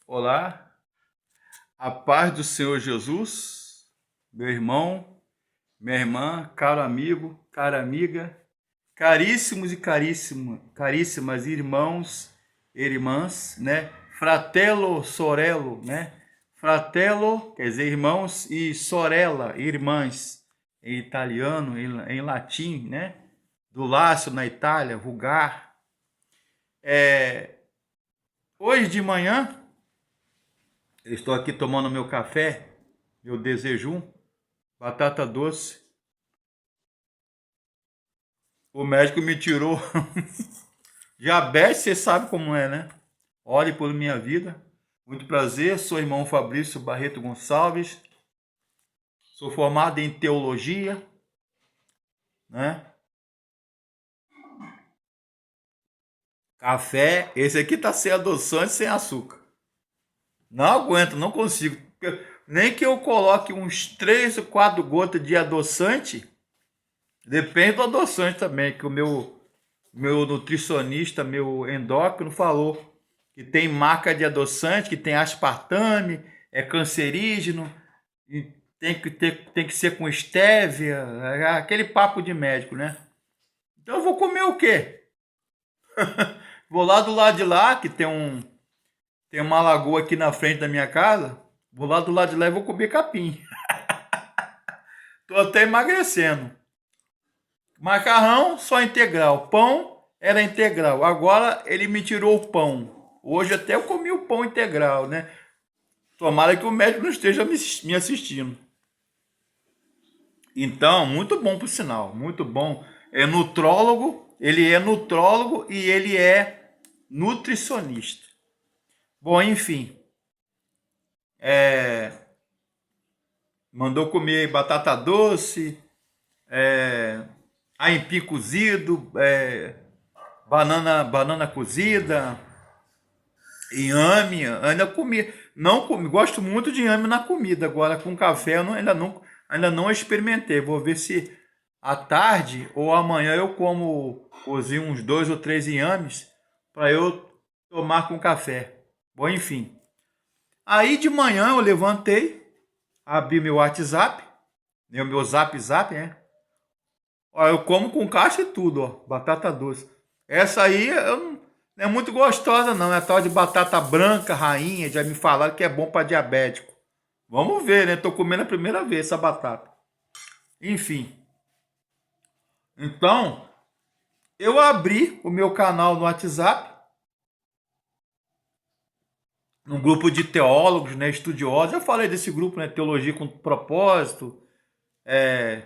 Olá, a paz do Senhor Jesus, meu irmão, minha irmã, caro amigo, cara amiga, caríssimos e caríssimas irmãos e irmãs, né? Fratello, sorello, né? Fratello, quer dizer irmãos, e sorella, irmãs, em italiano, em latim, né? Do Lácio, na Itália, vulgar. Hoje de manhã, eu estou aqui tomando meu café, meu desejum, batata doce. O médico me tirou diabetes, você sabe como é, né? Ore por minha vida. Muito prazer, sou irmão Fabrício Barreto Gonçalves. Sou formado em teologia, né? Café, esse aqui tá sem adoçante, sem açúcar. Não aguento, não consigo. Nem que eu coloque uns 3 ou 4 gotas de adoçante, depende do adoçante também, que o meu nutricionista, meu endócrino falou que tem marca de adoçante, que tem aspartame, é cancerígeno, e tem que ser com estévia, aquele papo de médico, né? Então eu vou comer o quê? Vou lá do lado de lá, que tem uma lagoa aqui na frente da minha casa, vou lá do lado de lá e vou comer capim. Tô até emagrecendo. Macarrão só integral, pão era integral. Agora ele me tirou o pão. Hoje até eu comi o pão integral, né? Tomara que o médico não esteja me assistindo. Então, muito bom por sinal, muito bom. Ele é nutrólogo e ele é nutricionista. Bom, enfim, mandou comer batata doce, aipim cozido, banana cozida, inhame, ainda comi. Não comi, gosto muito de inhame na comida. Agora com café eu ainda não experimentei. Vou ver se à tarde ou amanhã eu cozinho uns 2 ou 3 inhames para eu tomar com café. Bom, enfim. Aí de manhã eu levantei, abri meu WhatsApp, meu Zap, né? Ó, eu como com caixa e tudo, ó, batata doce. Essa aí não é muito gostosa não, é a tal de batata branca, rainha, já me falaram que é bom para diabético. Vamos ver, né? Tô comendo a primeira vez essa batata. Enfim, então eu abri o meu canal no WhatsApp, num grupo de teólogos, né, estudiosos. Já falei desse grupo, né, Teologia com Propósito,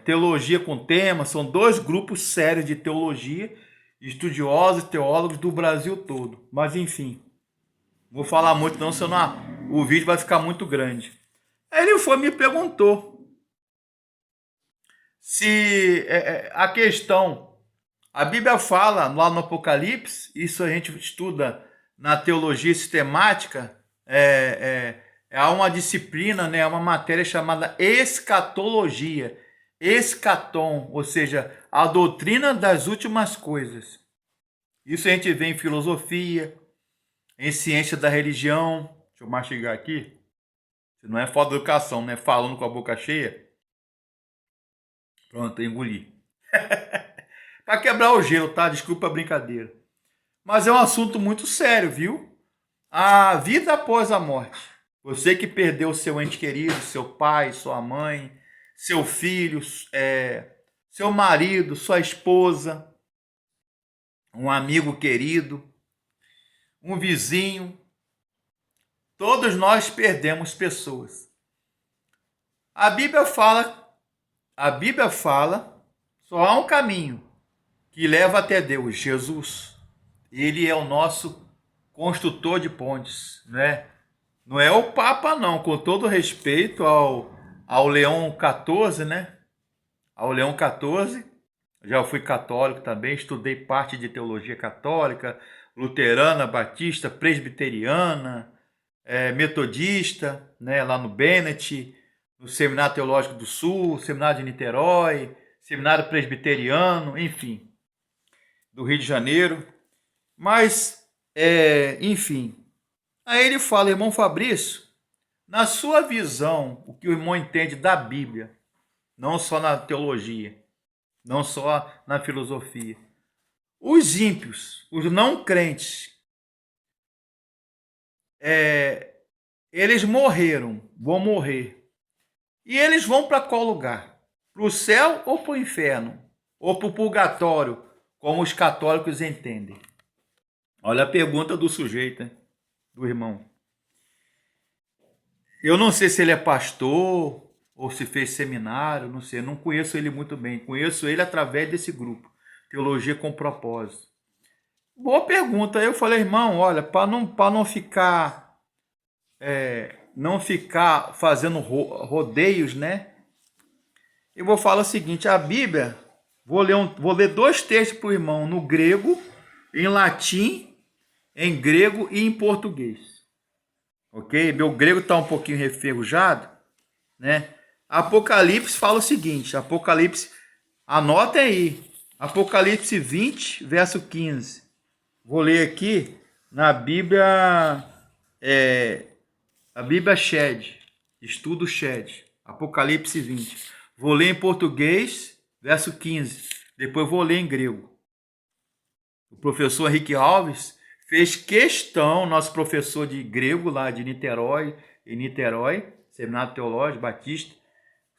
Teologia com Tema. São 2 grupos sérios de teologia, estudiosos e teólogos do Brasil todo. Mas enfim, vou falar muito não, senão o vídeo vai ficar muito grande. Aí ele foi e me perguntou se a questão, a Bíblia fala lá no Apocalipse, isso a gente estuda na teologia sistemática, há uma disciplina, né, uma matéria chamada escatologia, escatom, ou seja, a doutrina das últimas coisas. Isso a gente vê em filosofia, em ciência da religião. Deixa eu mastigar aqui. Não é falta de educação, né? Falando com a boca cheia. Pronto, eu engoli. Para quebrar o gelo, tá? Desculpa a brincadeira. Mas é um assunto muito sério, viu? A vida após a morte. Você que perdeu seu ente querido, seu pai, sua mãe, seu filho, seu marido, sua esposa, um amigo querido, um vizinho. Todos nós perdemos pessoas. A Bíblia fala, a Bíblia fala, só há um caminho que leva até Deus, Jesus. Ele é o nosso construtor de pontes, né? Não é o Papa, não, com todo respeito ao Leão XIV, né? Ao Leão XIV, já fui católico também, estudei parte de teologia católica, luterana, batista, presbiteriana, metodista, né? Lá no Bennett, no Seminário Teológico do Sul, Seminário de Niterói, Seminário Presbiteriano, enfim, do Rio de Janeiro. Mas, enfim, Aí ele fala, irmão Fabrício, na sua visão, o que o irmão entende da Bíblia, não só na teologia, não só na filosofia, os ímpios, os não crentes, eles morreram, vão morrer. E eles vão para qual lugar? Para o céu ou para o inferno? Ou para o purgatório, como os católicos entendem? Olha a pergunta do sujeito, hein? Do irmão. Eu não sei se ele é pastor ou se fez seminário, não sei, não conheço ele muito bem. Conheço ele através desse grupo, Teologia com Propósito. Boa pergunta. Eu falei, irmão, olha, para não ficar fazendo rodeios, né? Eu vou falar o seguinte, a Bíblia, vou ler 2 textos para o irmão, no grego, em latim, em grego e em português. Ok? Meu grego está um pouquinho referrujado, né? Apocalipse fala o seguinte, Apocalipse, anotem aí, Apocalipse 20, verso 15. Vou ler aqui na Bíblia, a Bíblia Shed, Estudo Shed, Apocalipse 20. Vou ler em português, verso 15. Depois vou ler em grego. O professor Henrique Alves fez questão, nosso professor de grego lá de Niterói, Seminário Teológico Batista,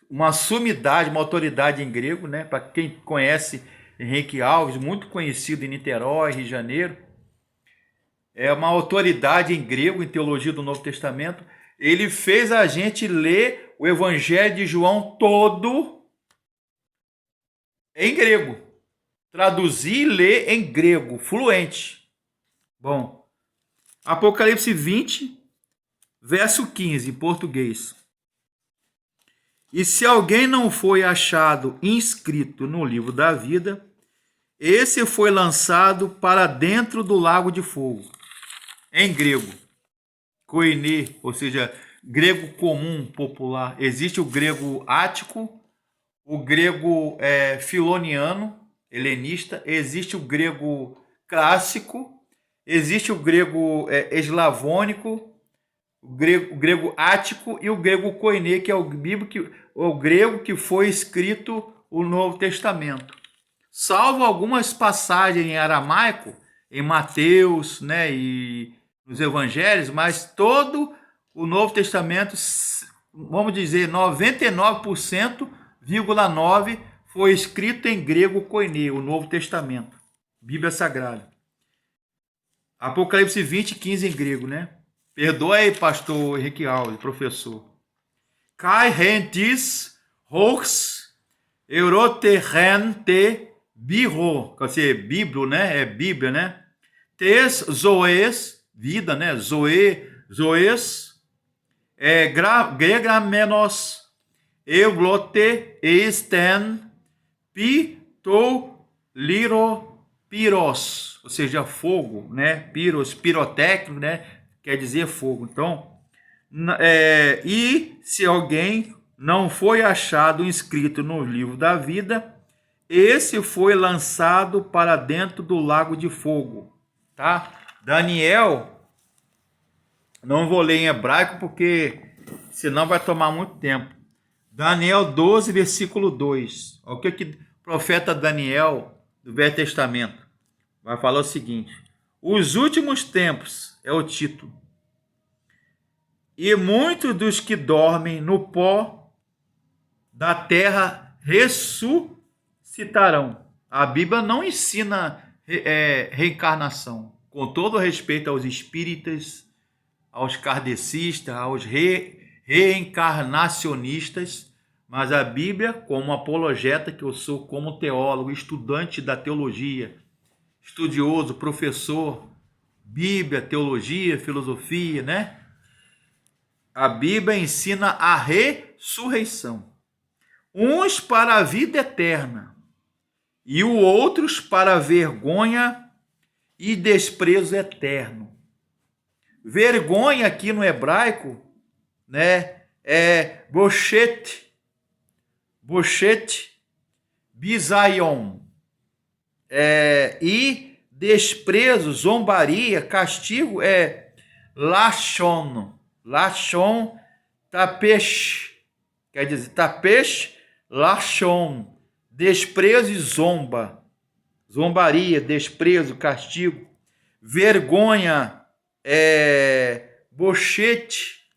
uma sumidade, uma autoridade em grego, né? Para quem conhece Henrique Alves, muito conhecido em Niterói, Rio de Janeiro, é uma autoridade em grego, em teologia do Novo Testamento. Ele fez a gente ler o Evangelho de João todo em grego. Traduzir e ler em grego, fluente. Bom, Apocalipse 20, verso 15, em português. E se alguém não foi achado inscrito no livro da vida, esse foi lançado para dentro do lago de fogo. Em grego, koiné, ou seja, grego comum, popular. Existe o grego ático, o grego filoniano, helenista, existe o grego clássico, existe o grego eslavônico, o grego ático e o grego koiné, que é o grego que foi escrito o Novo Testamento. Salvo algumas passagens em aramaico, em Mateus, né, e nos evangelhos, mas todo o Novo Testamento, vamos dizer, 99,9% foi escrito em grego koiné, o Novo Testamento, Bíblia Sagrada. Apocalipse 20, 15 em grego, né? Perdoa aí, pastor Henrique Alves, professor. Kai rentis hox euroterrente biro, quer dizer, bíblo, né? É Bíblia, né? Tes zoes, vida, né? Zoes, gregramenos, euglote, esten, pito, liro, piros, ou seja, fogo, né? Piros, pirotécnico, né? Quer dizer fogo. Então, e se alguém não foi achado inscrito no livro da vida, esse foi lançado para dentro do lago de fogo, tá? Daniel, não vou ler em hebraico porque senão vai tomar muito tempo. Daniel 12, versículo 2. O que o profeta Daniel, do Velho Testamento, vai falar o seguinte: os últimos tempos é o título. E muitos dos que dormem no pó da terra ressuscitarão. A Bíblia não ensina reencarnação. Com todo respeito aos espíritas, aos kardecistas, aos reencarnacionistas, mas a Bíblia, como apologeta que eu sou, como teólogo, estudante da teologia, estudioso, professor, Bíblia, teologia, filosofia, né? A Bíblia ensina a ressurreição. Uns para a vida eterna e os outros para a vergonha e desprezo eterno. Vergonha aqui no hebraico, né, é boshet, bizaion, e desprezo, zombaria, castigo é Lashon. Lashon, tapesh. Quer dizer, tapesh, lashon. Desprezo e zomba. Zombaria, desprezo, castigo. Vergonha, bochete.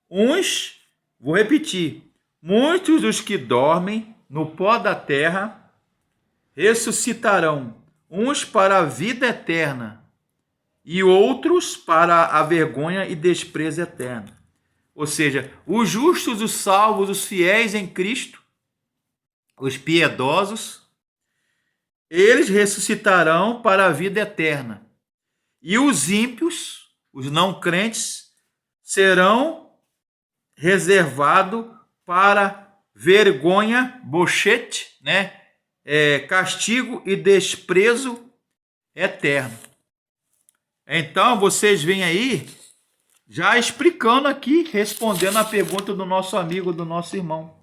Uns, vou repetir, muitos dos que dormem no pó da terra ressuscitarão, uns para a vida eterna e outros para a vergonha e desprezo eterno. Ou seja, os justos, os salvos, os fiéis em Cristo, os piedosos, eles ressuscitarão para a vida eterna. E os ímpios, os não crentes, serão reservados para vergonha, bochete, né? Castigo e desprezo eterno. Então, vocês vêm aí já explicando aqui, respondendo a pergunta do nosso amigo, do nosso irmão.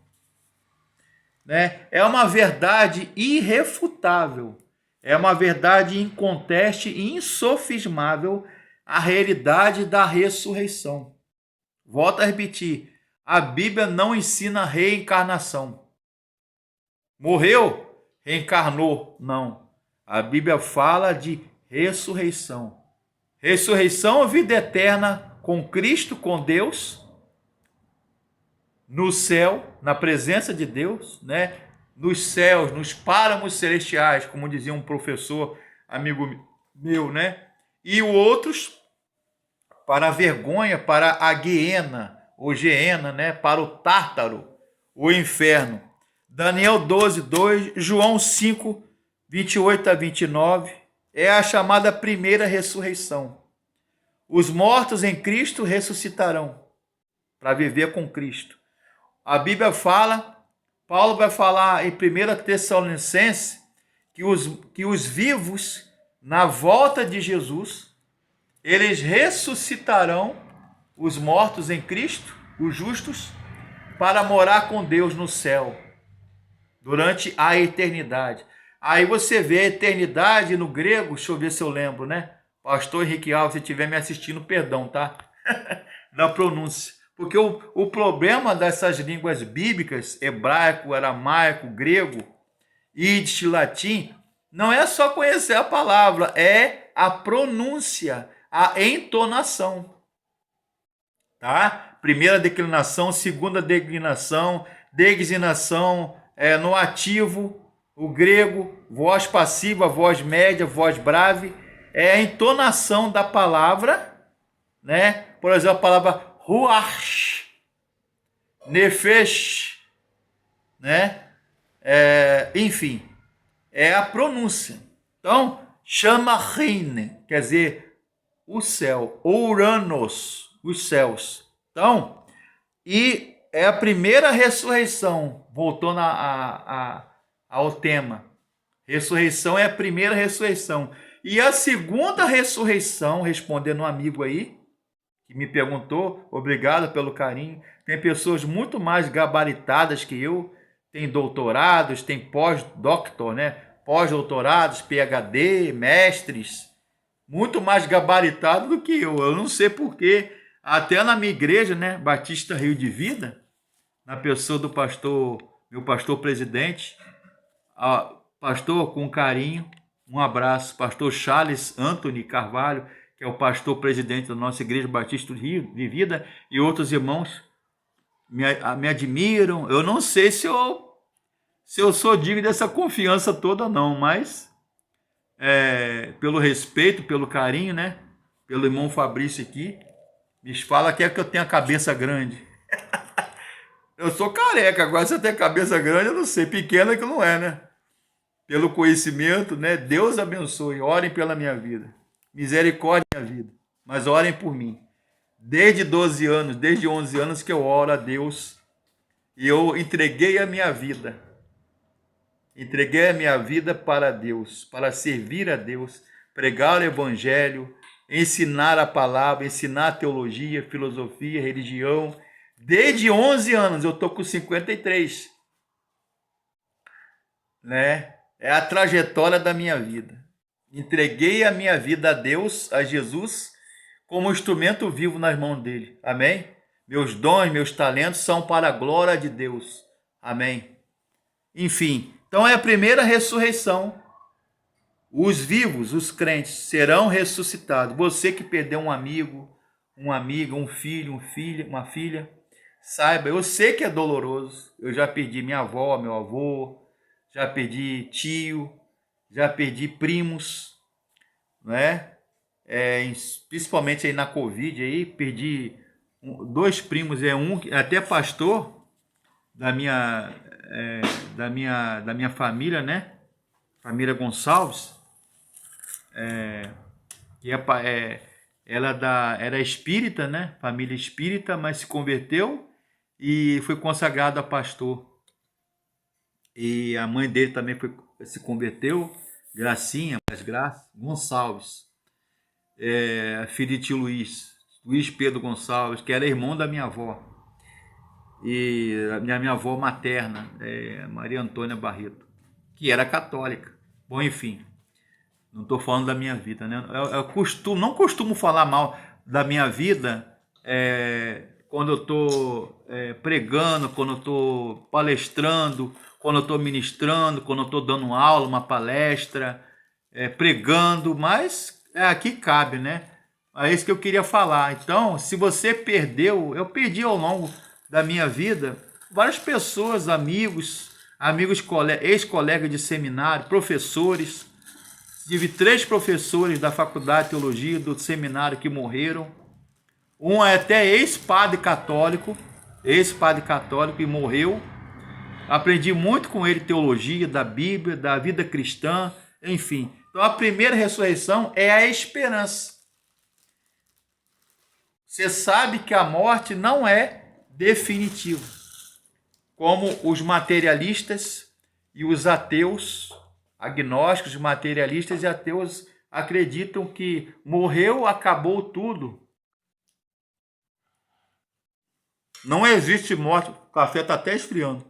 Né? É uma verdade irrefutável, é uma verdade inconteste e insofismável a realidade da ressurreição. Volto a repetir, a Bíblia não ensina reencarnação. Morreu, reencarnou, não. A Bíblia fala de ressurreição. Ressurreição, vida eterna com Cristo, com Deus, no céu, na presença de Deus, né? Nos céus, nos páramos celestiais, como dizia um professor, amigo meu, né? E outros para a vergonha, para a guiena, ou geena, né? Para o tártaro, o inferno. Daniel 12, 2, João 5, 28 a 29, é a chamada primeira ressurreição. Os mortos em Cristo ressuscitarão para viver com Cristo. A Bíblia fala, Paulo vai falar em 1 Tessalonicenses, que os vivos, na volta de Jesus, eles ressuscitarão os mortos em Cristo, os justos, para morar com Deus no céu, durante a eternidade. Aí você vê a eternidade no grego, deixa eu ver se eu lembro, né? Pastor Henrique Alves, se estiver me assistindo, perdão, tá? Da pronúncia. Porque o problema dessas línguas bíblicas, hebraico, aramaico, grego, ídis, latim, não é só conhecer a palavra, é a pronúncia, a entonação. Tá? Primeira declinação, segunda declinação, designação no ativo, o grego, voz passiva, voz média, voz breve, é a entonação da palavra, né? Por exemplo, a palavra ruach, nefesh, né? Enfim, é a pronúncia. Então, shamarine, quer dizer, o céu, Uranus, os céus. Então, e é a primeira ressurreição, voltando ao tema. Ressurreição é a primeira ressurreição. E a segunda ressurreição, respondendo um amigo aí, que me perguntou, obrigado pelo carinho. Tem pessoas muito mais gabaritadas que eu, tem doutorados, tem pós-doctor, né? Pós-doutorados, PhD, mestres, muito mais gabaritado do que eu. Eu não sei porquê. Até na minha igreja, né? Batista Rio de Vida, na pessoa do pastor, meu pastor presidente, pastor, com carinho, um abraço, pastor Charles Anthony Carvalho, que é o pastor presidente da nossa igreja Batista Rio de Vida, e outros irmãos me admiram. Eu não sei se eu sou digno dessa confiança toda não, mas pelo respeito, pelo carinho, né? Pelo irmão Fabrício aqui, me fala que é que eu tenho a cabeça grande. Eu sou careca, agora se eu tenho cabeça grande, eu não sei, pequena que não é, né? Pelo conhecimento, né? Deus abençoe, orem pela minha vida, misericórdia da minha vida, mas orem por mim. Desde 12 anos, desde 11 anos que eu oro a Deus e eu entreguei a minha vida. Entreguei a minha vida para Deus, para servir a Deus, pregar o evangelho, ensinar a palavra, ensinar a teologia, filosofia, religião. Desde 11 anos, eu estou com 53. Né? É a trajetória da minha vida. Entreguei a minha vida a Deus, a Jesus, como instrumento vivo nas mãos dele. Amém? Meus dons, meus talentos são para a glória de Deus. Amém? Enfim, então é a primeira ressurreição. Os vivos, os crentes, serão ressuscitados. Você que perdeu um amigo, uma amiga, um filho, uma filha, saiba, eu sei que é doloroso. Eu já perdi minha avó, meu avô, já perdi tio, já perdi primos, né? Principalmente aí na Covid, aí, perdi dois primos, um até pastor da minha família, né? Família Gonçalves, que ela era espírita, né? Família espírita, mas se converteu e foi consagrado a pastor. E a mãe dele também se converteu, Gracinha, mais Graça Gonçalves, filho de tio Luiz Pedro Gonçalves, que era irmão da minha avó. E a minha avó materna, Maria Antônia Barreto, que era católica. Bom, enfim, não estou falando da minha vida, né? Eu não costumo falar mal da minha vida quando eu estou pregando, quando eu estou palestrando, quando eu estou ministrando, quando eu estou dando aula, uma palestra, pregando, mas aqui cabe, né? É isso que eu queria falar. Então, se você perdeu, eu perdi ao longo da minha vida várias pessoas, amigos, ex-colegas de seminário, professores. Tive 3 professores da faculdade de teologia do seminário que morreram. Um é até ex-padre católico e morreu. Aprendi muito com ele teologia, da Bíblia, da vida cristã, enfim. Então a primeira ressurreição é a esperança. Você sabe que a morte não é definitiva, como os materialistas e os ateus, agnósticos, materialistas e ateus acreditam que morreu, acabou tudo. Não existe morte. O café está até esfriando.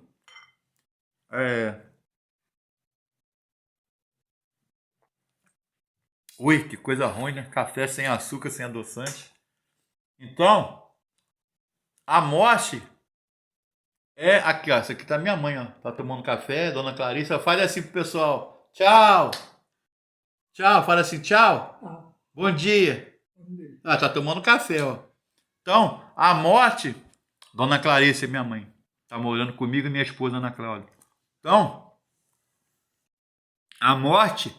Ui, que coisa ruim, né? Café sem açúcar, sem adoçante. Então, a morte aqui, ó. Essa aqui tá minha mãe, ó. Tá tomando café, dona Clarissa. Faz assim pro pessoal. Tchau. Tchau, fala assim, tchau. Bom dia. Tá tomando café, ó. Então, a morte, dona Clarissa é minha mãe. Tá morando comigo e minha esposa, Ana Cláudia. Então, a morte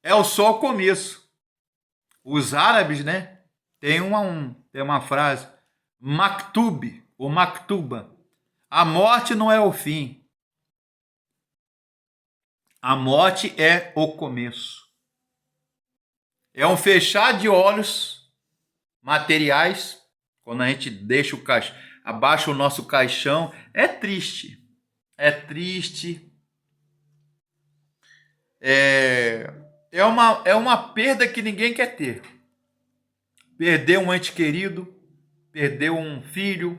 é só o começo. Os árabes, né, tem uma frase, maktub, ou maktuba. A morte não é o fim. A morte é o começo. É um fechar de olhos materiais, quando a gente deixa abaixa o nosso caixão. É triste. É triste. É uma perda que ninguém quer ter. Perder um ente querido, perder um filho,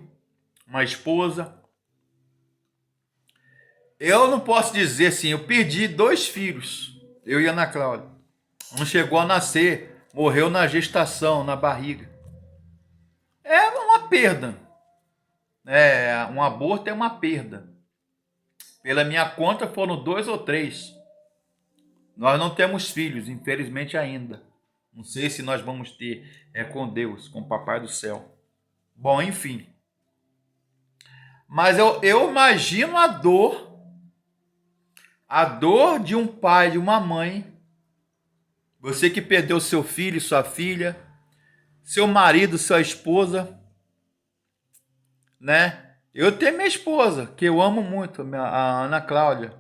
uma esposa. Eu não posso dizer assim, eu perdi 2 filhos, eu e Ana Cláudia. Não chegou a nascer, morreu na gestação, na barriga. É uma perda. Um aborto é uma perda. Pela minha conta foram 2 ou 3. Nós não temos filhos, infelizmente ainda. Não sei se nós vamos ter, com Deus, com o Papai do Céu. Bom, enfim. Mas eu imagino a dor de um pai, de uma mãe. Você que perdeu seu filho, sua filha, seu marido, sua esposa, né? Eu tenho minha esposa, que eu amo muito, a Ana Cláudia.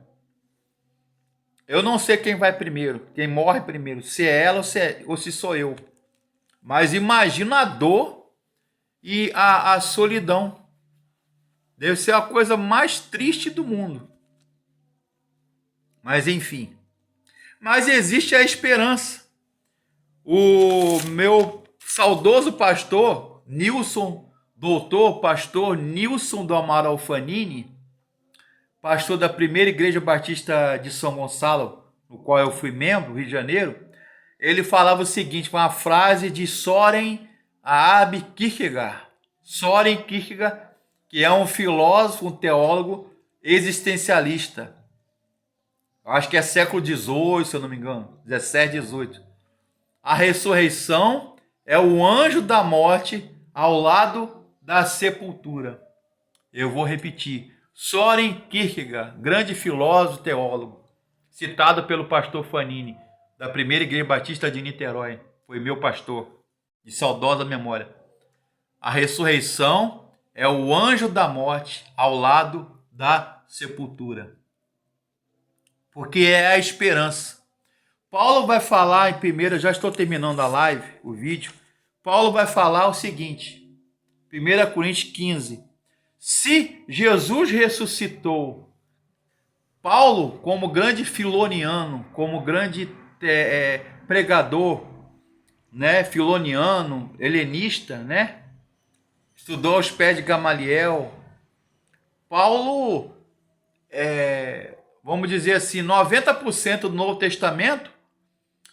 Eu não sei quem vai primeiro, quem morre primeiro, se é ela ou se sou eu. Mas imagina a dor e a solidão. Deve ser a coisa mais triste do mundo. Mas enfim. Mas existe a esperança. O meu saudoso pastor, pastor Nilson do Amaral Fanini, pastor da primeira igreja batista de São Gonçalo, no qual eu fui membro, Rio de Janeiro, ele falava o seguinte, uma frase de Søren Aabe Kierkegaard. Søren Kierkegaard, que é um filósofo, um teólogo existencialista. Acho que é século XVIII, se eu não me engano, 17, 18. A ressurreição é o anjo da morte ao lado da sepultura. Eu vou repetir. Søren Kierkegaard, grande filósofo, teólogo, citado pelo pastor Fanini, da Primeira Igreja Batista de Niterói. Foi meu pastor, de saudosa memória. A ressurreição é o anjo da morte ao lado da sepultura. Porque é a esperança. Paulo vai falar em primeiro, já estou terminando a live, o vídeo. Paulo vai falar o seguinte, 1 Coríntios 15. Se Jesus ressuscitou, Paulo, como grande filoniano, como grande pregador, né, filoniano, helenista, né, estudou aos pés de Gamaliel. Paulo, vamos dizer assim, 90% do Novo Testamento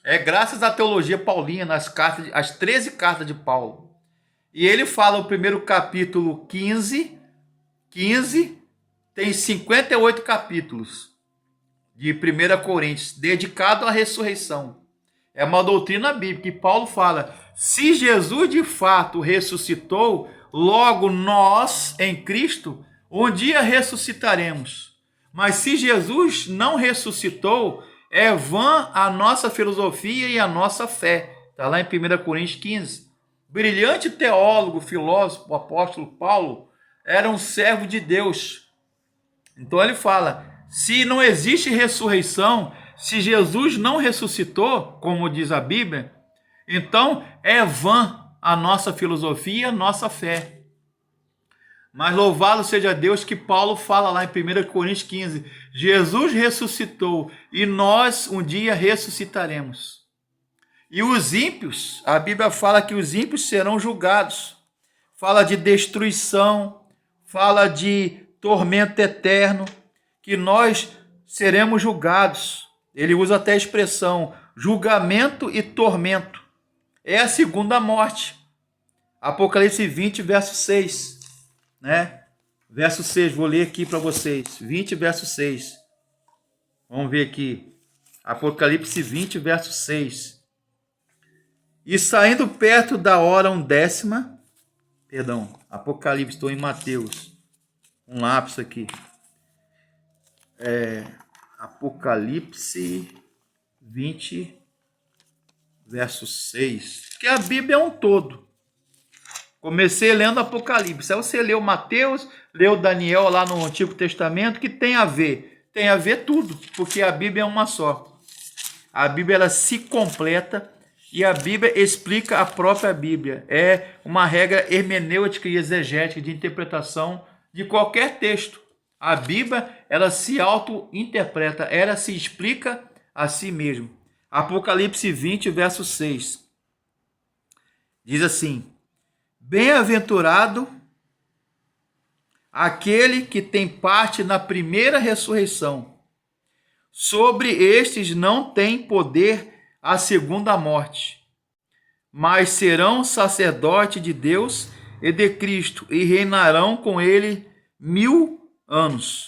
é graças à teologia paulina, nas cartas, as 13 cartas de Paulo. E ele fala o primeiro capítulo 15 tem 58 capítulos de 1 Coríntios, dedicado à ressurreição. É uma doutrina bíblica que Paulo fala, se Jesus de fato ressuscitou, logo nós, em Cristo, um dia ressuscitaremos. Mas se Jesus não ressuscitou, é vã a nossa filosofia e a nossa fé. Está lá em 1 Coríntios 15. Brilhante teólogo, filósofo, o apóstolo Paulo, era um servo de Deus. Então ele fala, se não existe ressurreição, se Jesus não ressuscitou, como diz a Bíblia, então é vã a nossa filosofia, a nossa fé. Mas louvado seja Deus que Paulo fala lá em 1 Coríntios 15, Jesus ressuscitou e nós um dia ressuscitaremos. E os ímpios, a Bíblia fala que os ímpios serão julgados. Fala de destruição, fala de tormento eterno, que nós seremos julgados. Ele usa até a expressão julgamento e tormento. É a segunda morte. Apocalipse 20, verso 6. Né? Verso 6, vou ler aqui para vocês. 20, verso 6. Vamos ver aqui. Apocalipse 20, verso 6. E saindo perto da hora Apocalipse, estou em Mateus. Um lapso aqui. Apocalipse 20, verso 6. Que a Bíblia é um todo. Comecei lendo Apocalipse. Aí você leu Mateus, leu Daniel lá no Antigo Testamento, que tem a ver? Tem a ver tudo, porque a Bíblia é uma só. A Bíblia ela se completa e a Bíblia explica a própria Bíblia. É uma regra hermenêutica e exegética de interpretação de qualquer texto. A Bíblia ela se auto-interpreta, ela se explica a si mesma. Apocalipse 20, verso 6. Diz assim: bem-aventurado aquele que tem parte na primeira ressurreição. Sobre estes não tem poder a segunda morte, mas serão sacerdote de Deus e de Cristo e reinarão com ele 1000 anos.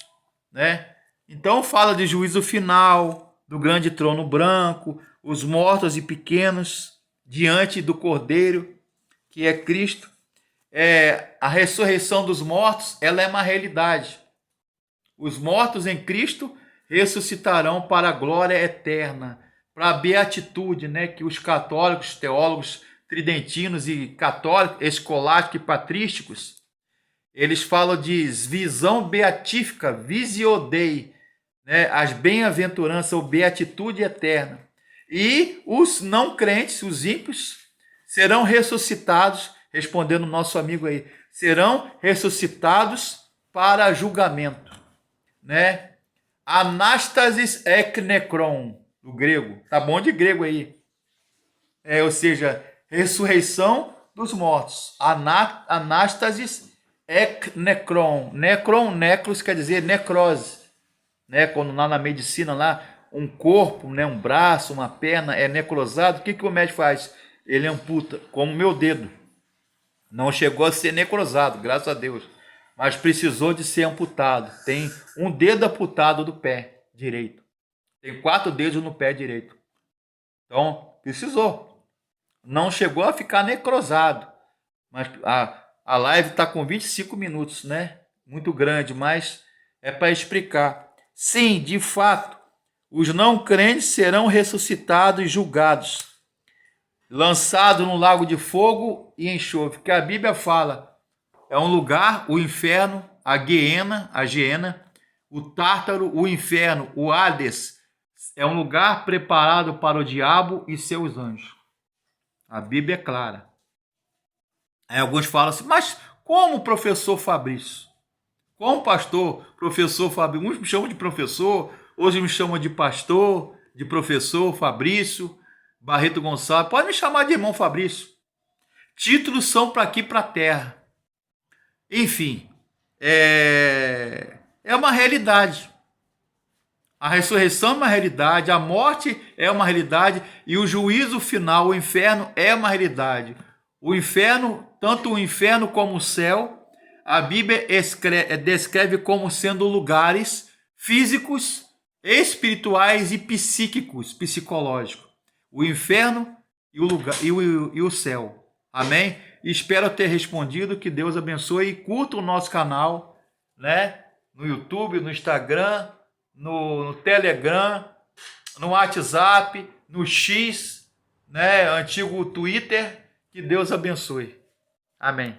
Né? Então fala de juízo final, do grande trono branco, os mortos e pequenos diante do Cordeiro, que é Cristo. A ressurreição dos mortos, ela é uma realidade. Os mortos em Cristo ressuscitarão para a glória eterna, para a beatitude, né, que os católicos, teólogos tridentinos e católicos, escolásticos e patrísticos, eles falam de visão beatífica, visio Dei, né, as bem-aventuranças ou beatitude eterna. E os não crentes, os ímpios, serão ressuscitados, respondendo o nosso amigo aí, serão ressuscitados para julgamento, né? Anástasis ek nekron, do grego. Tá bom de grego aí. Ou seja, ressurreição dos mortos. Anástasis ek nekron. Necron, necros, quer dizer necrose. Né? Quando lá na medicina, lá, um corpo, né, um braço, uma perna é necrosado, o que o médico faz? Ele amputa, como o meu dedo. Não chegou a ser necrosado, graças a Deus, mas precisou de ser amputado. Tem um dedo amputado do pé direito. Tem 4 dedos no pé direito. Então, precisou. Não chegou a ficar necrosado. Mas a live está com 25 minutos, né? Muito grande, mas é para explicar. Sim, de fato, os não crentes serão ressuscitados e julgados, lançados no lago de fogo e enxofre, que a Bíblia fala, é um lugar, o inferno, a Geena, o Tártaro, o inferno, o Hades, é um lugar preparado para o diabo e seus anjos. A Bíblia é clara. Aí alguns falam assim, mas como professor Fabrício? Como pastor, professor Fabrício? Uns me chamam de professor, outros me chamam de pastor, de professor Fabrício, Barreto Gonçalves. Pode me chamar de irmão Fabrício. Títulos são para aqui, para a terra. Enfim, é uma realidade. A ressurreição é uma realidade, a morte é uma realidade e o juízo final, o inferno, é uma realidade. O inferno, tanto o inferno como o céu, a Bíblia descreve como sendo lugares físicos, espirituais e psíquicos, psicológicos. O inferno e o céu. Amém? Espero ter respondido. Que Deus abençoe e curta o nosso canal, né? No YouTube, no Instagram, no Telegram, no WhatsApp, no X, né? Antigo Twitter. Que Deus abençoe. Amém.